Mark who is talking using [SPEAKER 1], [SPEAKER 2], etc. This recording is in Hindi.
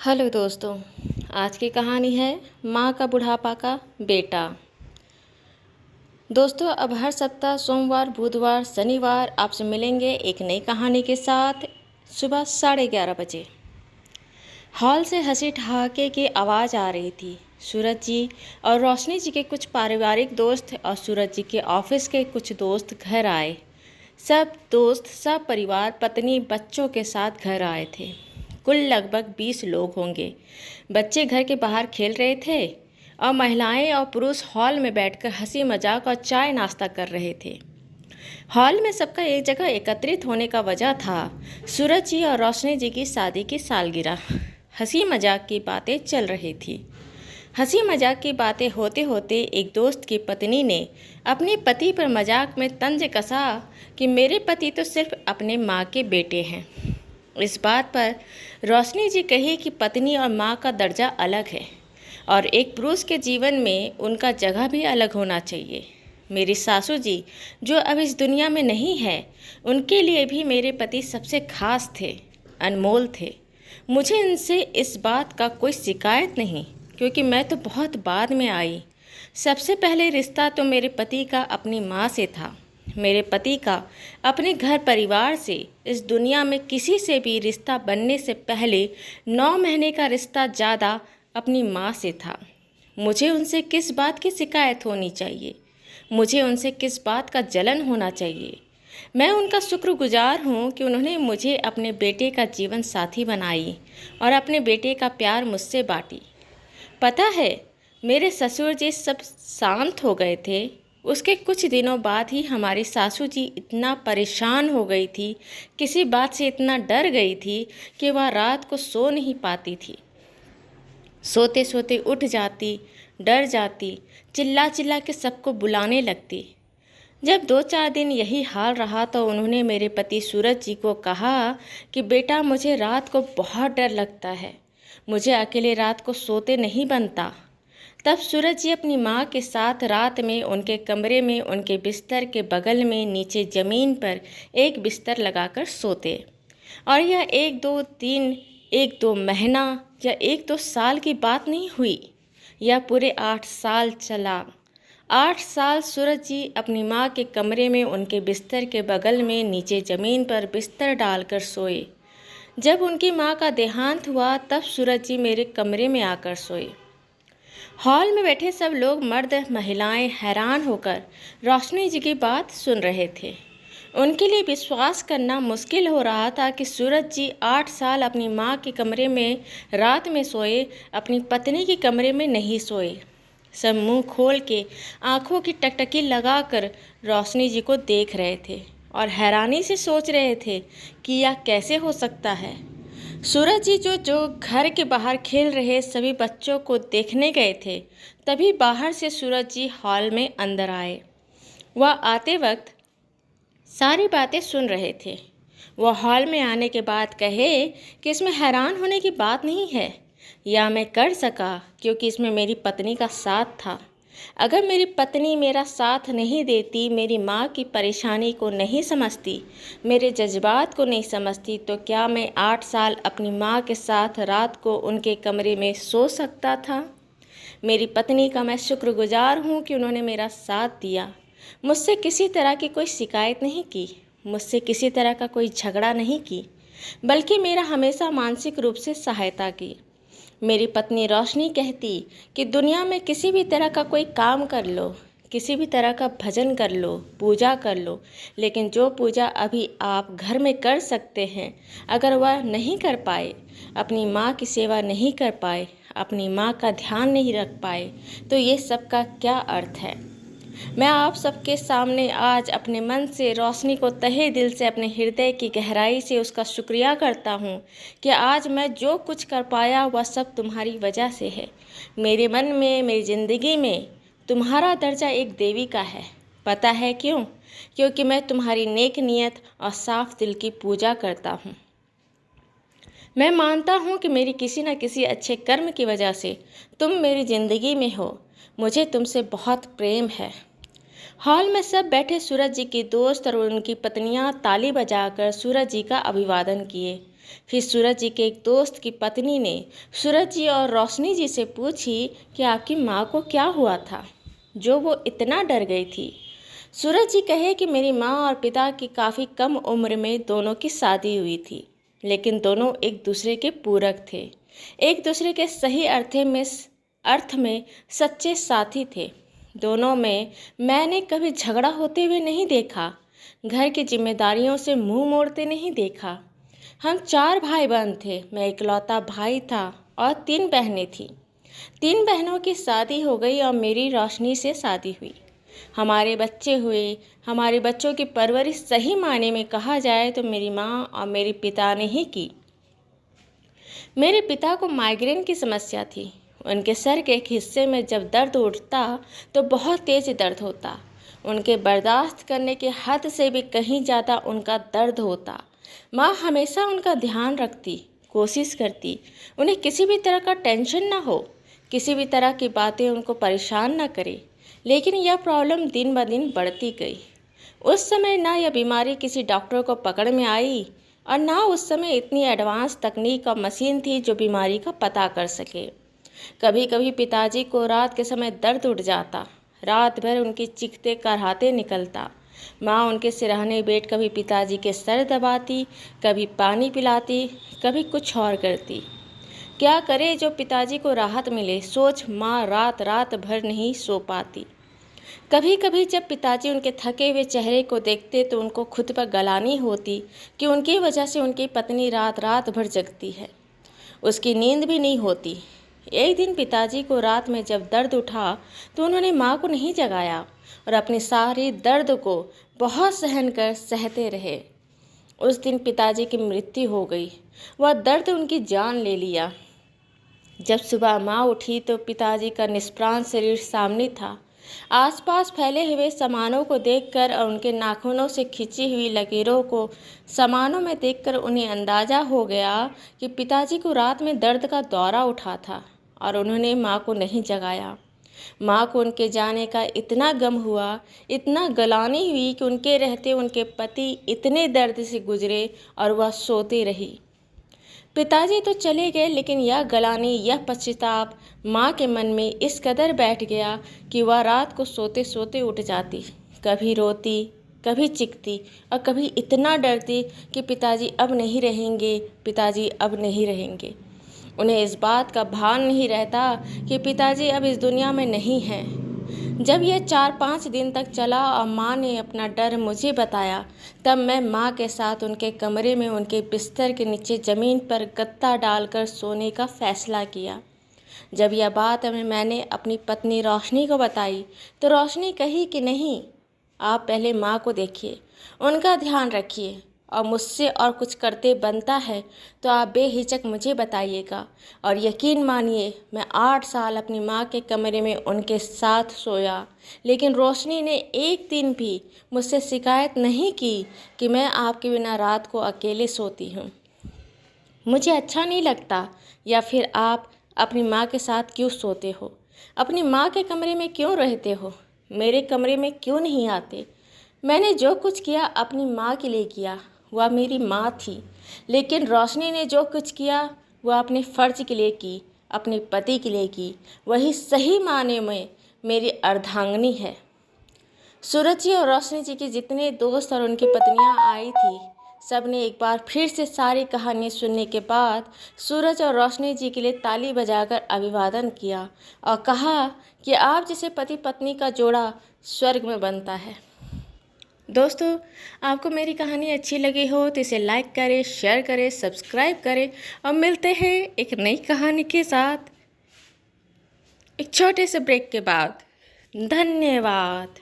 [SPEAKER 1] हेलो दोस्तों। आज की कहानी है माँ का बुढ़ापा का बेटा। दोस्तों, अब हर सप्ताह सोमवार, बुधवार, शनिवार आपसे मिलेंगे एक नई कहानी के साथ सुबह 11:30 बजे। हॉल से हंसी ठहाके की आवाज़ आ रही थी। सूरज जी और रोशनी जी के कुछ पारिवारिक दोस्त और सूरज जी के ऑफिस के कुछ दोस्त घर आए। सब दोस्त, सब परिवार, पत्नी, बच्चों के साथ घर आए थे। कुल लगभग 20 लोग होंगे। बच्चे घर के बाहर खेल रहे थे और महिलाएं और पुरुष हॉल में बैठकर हंसी मजाक और चाय नाश्ता कर रहे थे। हॉल में सबका एक जगह एकत्रित होने का वजह था सूरज जी और रोशनी जी की शादी की सालगिरह। हंसी मजाक की बातें चल रही थी। हंसी मजाक की बातें होते होते एक दोस्त की पत्नी ने अपने पति पर मजाक में तंज कसा कि मेरे पति तो सिर्फ अपने माँ के बेटे हैं। इस बात पर रोशनी जी कही कि पत्नी और माँ का दर्जा अलग है और एक पुरुष के जीवन में उनका जगह भी अलग होना चाहिए। मेरी सासू जी जो अब इस दुनिया में नहीं है, उनके लिए भी मेरे पति सबसे खास थे, अनमोल थे। मुझे इनसे इस बात का कोई शिकायत नहीं, क्योंकि मैं तो बहुत बाद में आई। सबसे पहले रिश्ता तो मेरे पति का अपनी माँ से था। मेरे पति का अपने घर परिवार से, इस दुनिया में किसी से भी रिश्ता बनने से पहले 9 महीने का रिश्ता ज़्यादा अपनी माँ से था। मुझे उनसे किस बात की शिकायत होनी चाहिए? मुझे उनसे किस बात का जलन होना चाहिए? मैं उनका शुक्रगुजार हूँ कि उन्होंने मुझे अपने बेटे का जीवन साथी बनाई और अपने बेटे का प्यार मुझसे बांटी। पता है, मेरे ससुर जी सब शांत हो गए थे। उसके कुछ दिनों बाद ही हमारी सासू जी इतना परेशान हो गई थी, किसी बात से इतना डर गई थी कि वह रात को सो नहीं पाती थी। सोते सोते उठ जाती, डर जाती, चिल्ला चिल्ला के सबको बुलाने लगती। जब 2-4 दिन यही हाल रहा तो उन्होंने मेरे पति सूरज जी को कहा कि बेटा, मुझे रात को बहुत डर लगता है, मुझे अकेले रात को सोते नहीं बनता। तब सूरज जी अपनी माँ के साथ रात में उनके कमरे में उनके बिस्तर के बगल में नीचे ज़मीन पर एक बिस्तर लगाकर सोते। और यह 1-2 महीना या 1-2 साल की बात नहीं हुई, यह पूरे 8 साल चला। 8 साल सूरज जी अपनी माँ के कमरे में उनके बिस्तर के बगल में नीचे ज़मीन पर बिस्तर डालकर सोए। जब उनकी माँ का देहांत हुआ तब सूरज जी मेरे कमरे में आकर सोए। हॉल में बैठे सब लोग, मर्द महिलाएं, हैरान होकर रोशनी जी की बात सुन रहे थे। उनके लिए विश्वास करना मुश्किल हो रहा था कि सूरज जी 8 साल अपनी माँ के कमरे में रात में सोए, अपनी पत्नी के कमरे में नहीं सोए। सब मुंह खोल के आंखों की टकटकी लगाकर रोशनी जी को देख रहे थे और हैरानी से सोच रहे थे कि यह कैसे हो सकता है। सूरज जी जो घर के बाहर खेल रहे सभी बच्चों को देखने गए थे, तभी बाहर से सूरज जी हॉल में अंदर आए। वह आते वक्त सारी बातें सुन रहे थे। वह हॉल में आने के बाद कहे कि इसमें हैरान होने की बात नहीं है, या मैं कर सका क्योंकि इसमें मेरी पत्नी का साथ था। अगर मेरी पत्नी मेरा साथ नहीं देती, मेरी माँ की परेशानी को नहीं समझती, मेरे जज्बात को नहीं समझती, तो क्या मैं 8 साल अपनी माँ के साथ रात को उनके कमरे में सो सकता था? मेरी पत्नी का मैं शुक्रगुजार हूँ कि उन्होंने मेरा साथ दिया। मुझसे किसी तरह की कोई शिकायत नहीं की, मुझसे किसी तरह का कोई झगड़ा नहीं की, बल्कि मेरा हमेशा मानसिक रूप से सहायता की। मेरी पत्नी रोशनी कहती कि दुनिया में किसी भी तरह का कोई काम कर लो, किसी भी तरह का भजन कर लो, पूजा कर लो, लेकिन जो पूजा अभी आप घर में कर सकते हैं, अगर वह नहीं कर पाए, अपनी माँ की सेवा नहीं कर पाए, अपनी माँ का ध्यान नहीं रख पाए, तो ये सब का क्या अर्थ है? मैं आप सबके सामने आज अपने मन से रोशनी को तहे दिल से, अपने हृदय की गहराई से उसका शुक्रिया करता हूँ कि आज मैं जो कुछ कर पाया वह सब तुम्हारी वजह से है। मेरे मन में, मेरी ज़िंदगी में तुम्हारा दर्जा एक देवी का है। पता है क्यों? क्योंकि मैं तुम्हारी नेक नियत और साफ दिल की पूजा करता हूँ। मैं मानता हूँ कि मेरी किसी न किसी अच्छे कर्म की वजह से तुम मेरी ज़िंदगी में हो। मुझे तुमसे बहुत प्रेम है। हॉल में सब बैठे सूरज जी के दोस्त और उनकी पत्नियां ताली बजाकर सूरज जी का अभिवादन किए। फिर सूरज जी के एक दोस्त की पत्नी ने सूरज जी और रोशनी जी से पूछी कि आपकी माँ को क्या हुआ था जो वो इतना डर गई थी। सूरज जी कहे कि मेरी माँ और पिता की काफ़ी कम उम्र में दोनों की शादी हुई थी, लेकिन दोनों एक दूसरे के पूरक थे, एक दूसरे के सही अर्थ में सच्चे साथी थे। दोनों में मैंने कभी झगड़ा होते हुए नहीं देखा, घर की जिम्मेदारियों से मुंह मोड़ते नहीं देखा। हम 4 भाई बहन थे, मैं इकलौता भाई था और 3 बहनें थीं। 3 बहनों की शादी हो गई और मेरी रोशनी से शादी हुई। हमारे बच्चे हुए। हमारे बच्चों की परवरिश सही मायने में कहा जाए तो मेरी माँ और मेरे पिता ने ही की। मेरे पिता को माइग्रेन की समस्या थी। उनके सर के एक हिस्से में जब दर्द उठता तो बहुत तेज दर्द होता। उनके बर्दाश्त करने की हद से भी कहीं ज़्यादा उनका दर्द होता। माँ हमेशा उनका ध्यान रखती, कोशिश करती उन्हें किसी भी तरह का टेंशन ना हो, किसी भी तरह की बातें उनको परेशान ना करे। लेकिन यह प्रॉब्लम दिन ब दिन बढ़ती गई। उस समय ना यह बीमारी किसी डॉक्टर को पकड़ में आई और ना उस समय इतनी एडवांस तकनीक और मशीन थी जो बीमारी का पता कर सके। कभी कभी पिताजी को रात के समय दर्द उठ जाता, रात भर उनकी चीखते कराहते निकलता। माँ उनके सिरहाने बैठ कभी पिताजी के सर दबाती, कभी पानी पिलाती, कभी कुछ और करती। क्या करे जो पिताजी को राहत मिले, सोच माँ रात रात भर नहीं सो पाती। कभी कभी जब पिताजी उनके थके हुए चेहरे को देखते तो उनको खुद पर गलानी होती कि उनकी वजह से उनकी पत्नी रात रात भर जगती है, उसकी नींद भी नहीं होती। एक दिन पिताजी को रात में जब दर्द उठा तो उन्होंने माँ को नहीं जगाया और अपनी सारी दर्द को बहुत सहन कर सहते रहे। उस दिन पिताजी की मृत्यु हो गई। वह दर्द उनकी जान ले लिया। जब सुबह माँ उठी तो पिताजी का निष्प्राण शरीर सामने था। आसपास फैले हुए सामानों को देखकर और उनके नाखूनों से खींची हुई लकीरों को सामानों में देखकर उन्हें अंदाज़ा हो गया कि पिताजी को रात में दर्द का दौरा उठा था और उन्होंने माँ को नहीं जगाया। माँ को उनके जाने का इतना गम हुआ, इतना गलानी हुई कि उनके रहते उनके पति इतने दर्द से गुजरे और वह सोती रही। पिताजी तो चले गए, लेकिन यह गलानी, यह पश्चाताप माँ के मन में इस कदर बैठ गया कि वह रात को सोते सोते उठ जाती, कभी रोती, कभी चीखती और कभी इतना डरती कि पिताजी अब नहीं रहेंगे, पिताजी अब नहीं रहेंगे। उन्हें इस बात का भान नहीं रहता कि पिताजी अब इस दुनिया में नहीं हैं। जब यह 4-5 दिन तक चला और माँ ने अपना डर मुझे बताया, तब मैं माँ के साथ उनके कमरे में उनके बिस्तर के नीचे ज़मीन पर गत्ता डालकर सोने का फैसला किया। जब यह बात मैंने अपनी पत्नी रोशनी को बताई तो रोशनी कही कि नहीं, आप पहले माँ को देखिए, उनका ध्यान रखिए और मुझसे और कुछ करते बनता है तो आप बेहिचक मुझे बताइएगा। और यकीन मानिए, मैं 8 साल अपनी माँ के कमरे में उनके साथ सोया, लेकिन रोशनी ने एक दिन भी मुझसे शिकायत नहीं की कि मैं आपके बिना रात को अकेले सोती हूँ, मुझे अच्छा नहीं लगता, या फिर आप अपनी माँ के साथ क्यों सोते हो, अपनी माँ के कमरे में क्यों रहते हो, मेरे कमरे में क्यों नहीं आते। मैंने जो कुछ किया अपनी माँ के लिए किया, वह मेरी माँ थी। लेकिन रोशनी ने जो कुछ किया वह अपने फ़र्ज के लिए की, अपने पति के लिए की। वही सही मायने में मेरी अर्धांगिनी है। सूरज जी और रोशनी जी के जितने दोस्त और उनकी पत्नियां आई थी, सब ने एक बार फिर से सारी कहानी सुनने के बाद सूरज और रोशनी जी के लिए ताली बजाकर अभिवादन किया और कहा कि आप जैसे पति पत्नी का जोड़ा स्वर्ग में बनता है। दोस्तों, आपको मेरी कहानी अच्छी लगी हो तो इसे लाइक करें, शेयर करें, सब्सक्राइब करें और मिलते हैं एक नई कहानी के साथ एक छोटे से ब्रेक के बाद। धन्यवाद।